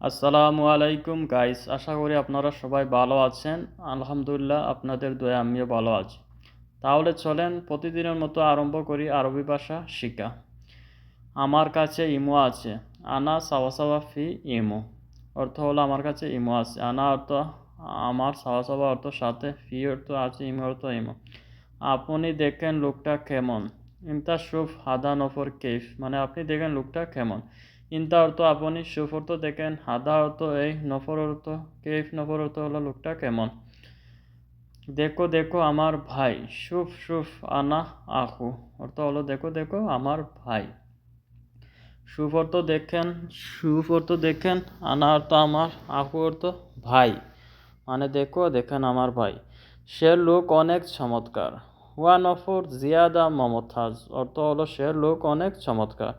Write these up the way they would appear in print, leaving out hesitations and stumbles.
আসসালামু আলাইকুম গাইস, আশা করি আপনারা সবাই ভালো আছেন। আলহামদুলিল্লাহ, আপনাদের দোয়া আমিও ভালো আছি। তাহলে চলেন প্রতিদিনের মতো আরম্ভ করি আরবি ভাষা শিখা। আমার কাছে ইমো আছে। আনা সাওয়া সাওয়া ফি ইমো অর্থ হলো আমার কাছে ইমো আছে। আনা অর্থ আমার, সাওয়া সাওয়া অর্থ সাথে, ফি অর্থ আছে, ইমো অর্থ ইমো। আপনি দেখেন লোকটা কেমন। ইনতা শুফ হাদা নফর কেফ, মানে আপনি দেখেন লোকটা কেমন। ইনতা অর্থ আপনি, শুফ অর্থ দেখেন, হাদা অর্থ এই, নফর অর্থ কেফ, নফর অর্থ হলো লোকটা কেমন। দেখো দেখো আমার ভাই। শুফ শুফ আনা আখু অর্থ হলো দেখো দেখো আমার ভাই। শুফ অর্থ দেখেন, শুফ অর্থ দেখেন, আনা অর্থ আমার, আখু অর্থ ভাই, মানে দেখো দেখেন আমার ভাই। সে লোক অনেক চমৎকার। হুয়া নফর জিয়াদা মমতাজ অর্থ হলো সে লোক অনেক চমৎকার।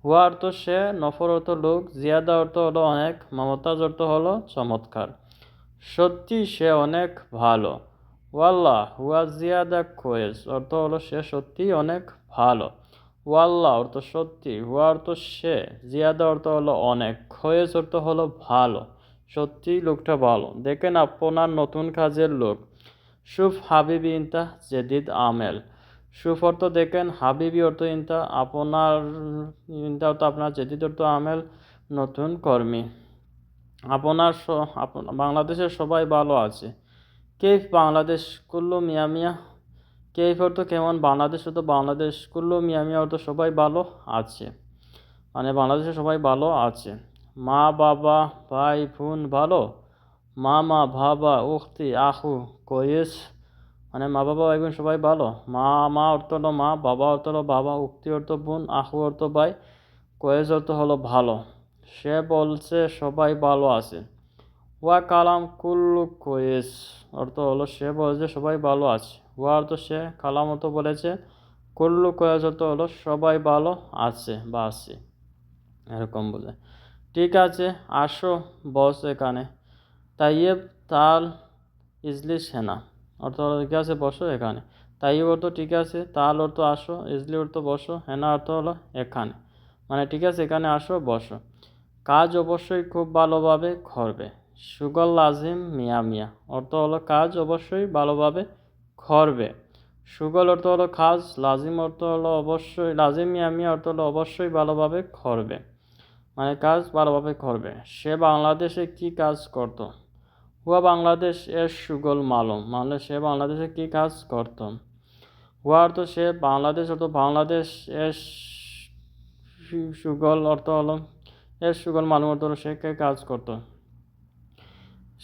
হুয়া অর্থ সে, নফর অর্থ লোক, জিয়াদা অর্থ হলো অনেক, মমতাজ অর্থ হলো চমৎকার। সত্যি সে অনেক ভালো। ওয়াল্লাহ হুয়া জিয়াদা কোয়েস অর্থ হলো সে সত্যি অনেক ভালো। ওয়াল্লাহ অর্থ সত্যি, হুয়া অর্থ সে, জিয়াদা অর্থ হলো অনেক, কোয়েস অর্থ হলো ভালো। সত্যি লোকটা ভালো। দেখেন আপনার নতুন কাজের লোক। শুফ হাবিবি ইনতা জেদিদ আমেল। শুফ অর্থ দেখেন, হাবিবি অর্থ ইনতা আপনার, ইনতা অর্থ আপনার, জেদিদ অর্থ আমেল নতুন কর্মী। বাংলাদেশের সবাই ভালো আছে। কেইফ বাংলাদেশ কুল্লু মিয়া মিয়া। কেইফ অর্থ কেমন, বাংলাদেশ অর্থ বাংলাদেশ, কুল্লু মিয়া মিয়া অর্থ সবাই ভালো আছে, মানে বাংলাদেশে সবাই ভালো আছে। মা বাবা ভাই বোন ভালো। মামা বাবা উখতি আখু কয়েস, মানে মা বাবা ভাই বোন সবাই ভালো। মা অর্থ হলো মা, বাবা অর্থ হলো বাবা, উক্তি অর্থ বোন, আখু অর্থ ভাই, কয়েস অর্থ হলো ভালো। সে বলছে সবাই ভালো আছে। ওয়া কালাম কুল্লু কয়েস অর্থ হলো সে বলছে সবাই ভালো আছে। ওয়া অর্থ সে, কালাম অর্থ বলেছে, কুল্লু কয়েস অর্থ হলো সবাই ভালো আছে বা আছে, এরকম বলে। ঠিক আছে, আসো বস এখানে। তাইয়েব তাল ইজলিস হেনা অর্থ হলো ঠিক আছে বসো এখানে। তাইয়েব অর্থ ঠিক আছে, তাল অর্থ আসো, ইজলি অর্থ বসো, হেনা অর্থ হলো এখানে, মানে ঠিক আছে এখানে আসো বসো। কাজ অবশ্যই খুব ভালোভাবে করবে। সুগল লাজিম মিয়া মিয়া অর্থ হলো কাজ অবশ্যই ভালোভাবে করবে। সুগল অর্থ হলো কাজ, লাজিম অর্থ হলো অবশ্যই, লাজিম মিয়া মিয়া অর্থ হলো অবশ্যই ভালোভাবে করবে, মানে কাজ ভালোভাবে করবে। সে বাংলাদেশে কি কাজ করত। হুয়া বাংলাদেশ এর সুগল মালুম, মানে সে বাংলাদেশে কি কাজ করত। হুয়া অর্থ সে, বাংলাদেশ অর্থ বাংলাদেশ, এর সুগল অর্থ হলো এর সুগল মালুম অর্থ হলো সে কে কাজ করত।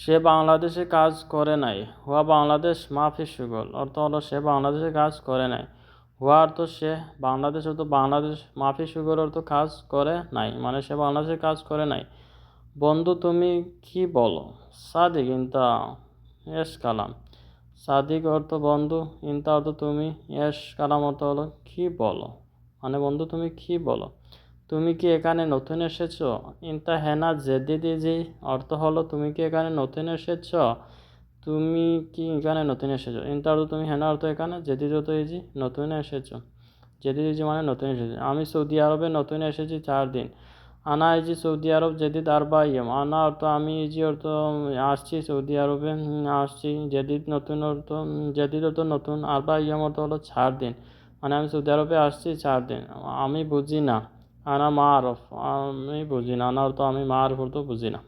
সে বাংলাদেশে কাজ করে নাই। হুয়া বাংলাদেশ মাফি সুগল অর্থ হলো সে বাংলাদেশে কাজ করে নাই। হুয়া অর্থ সে, বাংলাদেশ অর্থ বাংলাদেশ, মাফি সুগল অর্থ কাজ করে নাই, মানে সে বাংলাদেশে কাজ করে নাই। বন্ধু তুমি কি বলো। সাদিক ইনতা এস কালাম। সাদিক অর্থ বন্ধু, ইনতা অর্থ তুমি, এস কালাম অর্থ হলো কি বলো, মানে বন্ধু তুমি কি বলো। তুমি কি এখানে নতুন এসেছো। ইনতা হেনা জেদিদি অর্থ হলো তুমি কি এখানে নতুন এসেছ। তুমি কি এখানে নতুন এসেছো। ইনতা অর্থ তুমি, হেনা অর্থ এখানে, জেদিদ অর্থ ইজি নতুন এসেছো। জেদিদি মানে নতুন এসেছো। আমি সৌদি আরবে নতুন এসেছি 4 দিন। আনা ইজি সৌদি আরব জেদিদ আরবা ইয়ম। আনা অর্থ আমি, ইজি অর্থ আসছি সৌদি আরবে, আসছি। জেদিদ নতুন অর্থ, জেদিদ অর্থ নতুন, আরবা ইয়ম অর্থ হলো 4 দিন, মানে আমি সৌদি আরবে আসছি 4 দিন। আমি বুঝি না। আনা মা আরফ, আমি বুঝি না। আনা অর্থ আমি, মা আরফ অর্থ বুঝি না।